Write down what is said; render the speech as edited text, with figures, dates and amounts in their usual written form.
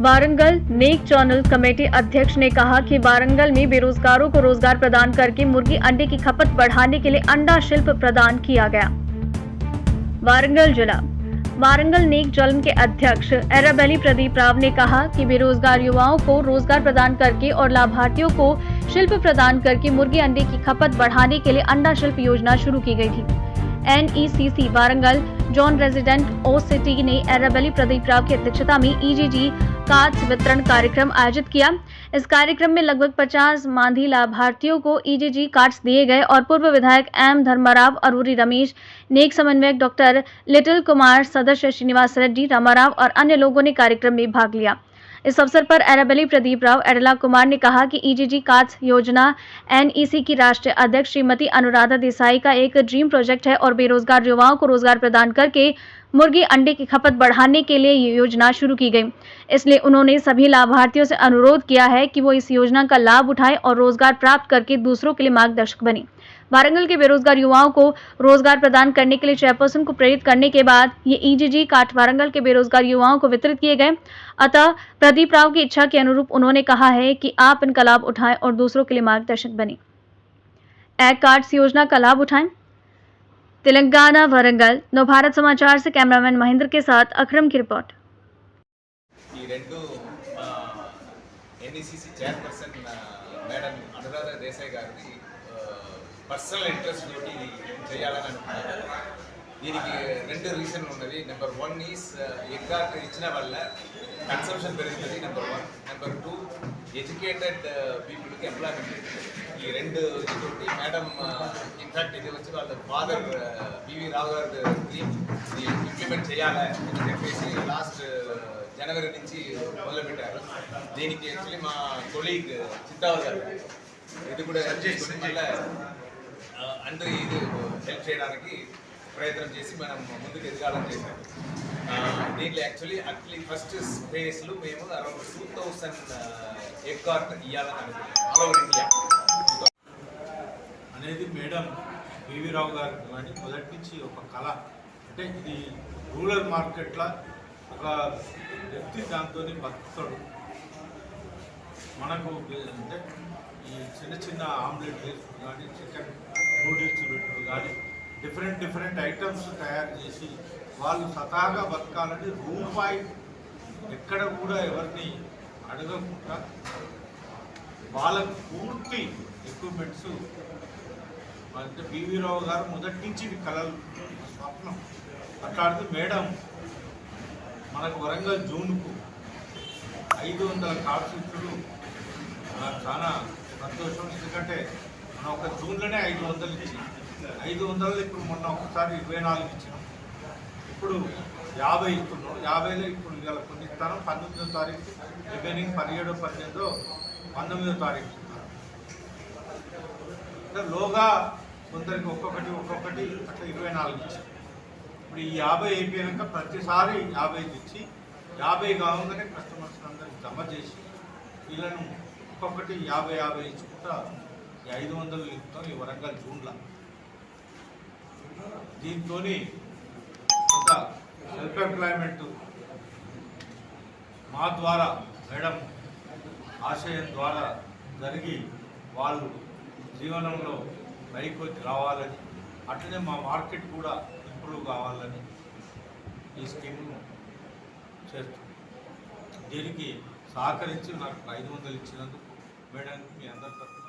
वारंगल नेक channel committee अध्यक्ष ने कहा कि वारंगल में बेरोजगारों को रोजगार प्रदान करके मुर्गी अंडे की खपत बढ़ाने के लिए अंडा शिल्प प्रदान किया गया। वारंगल जिला वारंगल नेक चैनल के अध्यक्ष एराबेली प्रदीप राव ने कहा कि बेरोजगार युवाओं को रोजगार प्रदान करके और लाभार्थियों को शिल्प प्रदान करके मुर्गी अंडे की खपत बढ़ाने के लिए अंडा शिल्प योजना शुरू की गई थी। NECC वारंगल जॉन रेजिडेंट ओ सिटी ने एराबेली प्रदीप राव की अध्यक्षता में EGG कार्ड्स वितरण कार्यक्रम आयोजित किया। इस कार्यक्रम में लगभग 50 मांझी लाभार्थियों को EGG कार्ड्स दिए गए और पूर्व विधायक M धर्माराव, अरूरी रमेश, नेक समन्वयक डॉक्टर लिटिल कुमार, सदस्य श्रीनिवास रेड्डी, रामाराव और अन्य लोगों ने कार्यक्रम में भाग लिया। इस अवसर पर एराबेली प्रदीप राव एडला कुमार ने कहा कि EGG कार्ड्स योजना NEC की राष्ट्रीय अध्यक्ष श्रीमती अनुराधा देसाई का एक ड्रीम प्रोजेक्ट है और बेरोजगार युवाओं को रोजगार प्रदान करके मुर्गी अंडे की खपत बढ़ाने के लिए ये योजना शुरू की गई। इसलिए उन्होंने सभी लाभार्थियों से अनुरोध किया है कि वो इस योजना का लाभ उठाएं और रोजगार प्राप्त करके दूसरों के लिए मार्गदर्शक बने। वारंगल के बेरोजगार युवाओं को रोजगार प्रदान करने के लिए चेयरपर्सन को प्रेरित करने के बाद ये EGG कार्ड वारंगल के बेरोजगार युवाओं को वितरित किए गए। अतः प्रदीप राव की इच्छा के अनुरूप उन्होंने कहा है कि आप इनका लाभ उठाएं और दूसरों के लिए मार्गदर्शक बने। एग कार्ड्स योजना का लाभ उठाएं। तेलंगाना वारंगल नवभारत समाचार से कैमरामैन महेंद्र के साथ अकरम की report. NECC chairperson madam Anuradha Desai గారిది పర్సనల్ ఇంట్రెస్ట్ తోటి చేయాలని అనుకున్నారు. దీనికి రెండు రీజన్లు ఉన్నది. నెంబర్ 1 ఈస్ ఎగ్ కార్డ్ ఇచ్చిన వల్ల కన్సంప్షన్ పెరుగుతుంది. నెంబర్ 1. నెంబర్ 2 ఎడ్యుకేటెడ్ పీపుల్కి ఎంప్లాయ్మెంట్. ఈ రెండు తోటి మేడం ఇన్ఫాక్ట్ ఇది వచ్చి వాళ్ళ ఫాదర్ బివి రావు గారి డ్రీమ్ ఇంప్లిమెంట్ చేయాలి అని చెప్పేసి లాస్ట్ జనవరి నుంచి మొదలుపెట్టారు. దీనికి యాక్చువల్లీ మా కొలీగ్ చిత్తావర్ గారు ఇది కూడా వల్ల అందరూ ఇది హెల్ప్ చేయడానికి ప్రయత్నం చేసి మనం ముందుకు ఎదగాలని చేశారు. దీంట్లో యాక్చువల్లీ ఫస్ట్ ఫేజ్లో మేము అరౌండ్ 2000 ఎగ్ కార్డ్ ఇవ్వాలని అనుకుంటున్నాం ఆల్ ఓవర్ ఇండియా అనేది మేడం బివి రావు గారు కానీ మొదటి నుంచి ఒక కళ. అంటే ఇది రూరల్ మార్కెట్లో ఒక వ్యక్తి దాంతో బతుకుతాడు. మనకు అంటే ఈ చిన్న చిన్న ఆమ్లెట్ వేసుడు కానీ చికెన్ నూడిల్స్ పెట్టుడు కానీ డిఫరెంట్ ఐటమ్స్ తయారు చేసి వాళ్ళు స్వతహాగా బతకాలని రూపాయి ఎక్కడ కూడా ఎవరిని అడగకుండా వాళ్ళకు పూర్తి ఎక్విప్మెంట్స్ అంటే బివి రావు గారు మొదటి నుంచి ఇది కళలు స్వప్నం. అట్లాంటి మేడం మనకు వరంగల్ జూన్కు 500 కార్డ్స్ ఇచ్చుడు నాకు చాలా సంతోషం. ఎందుకంటే మనం ఒక జూన్లోనే 500 ఇచ్చి 500 ఇప్పుడు మొన్న ఒకసారి 24 ఇచ్చినాం. ఇప్పుడు 50 ఇస్తున్నాం. 50లో ఇప్పుడు ఇవాళ కొన్ని ఇస్తాను. 19వ తారీఖు రిమైనింగ్ 17, 18, 19వ తారీఖు ఇస్తున్నాను. అంటే లోగా కొందరికి ఒక్కొక్కటి అట్లా 24 ఇచ్చాం. ఇప్పుడు ఈ 50 అయిపోయాక ప్రతిసారి 50 ఇచ్చి 50 కాగానే కస్టమర్స్ అందరికి జమ చేసి వీళ్ళను ఒక్కొక్కటి 50 ఇచ్చుకుంటా 500 ఇస్తాం ఈ వరంగల్ జూన్లో. దీంతో కొంత సెల్ఫ్ ఎంప్లాయ్మెంట్ మా ద్వారా మేడం ఆశయం ద్వారా జరిగి వాళ్ళు జీవనంలో పైకి రావాలని అట్లనే మా మార్కెట్ కూడా ఇంప్రూవ్ కావాలని ఈ స్కీమ్ను చేస్తున్నాం. దీనికి సహకరించి నాకు 500 ఇచ్చినందుకు మేడం మీ అందరి తరఫున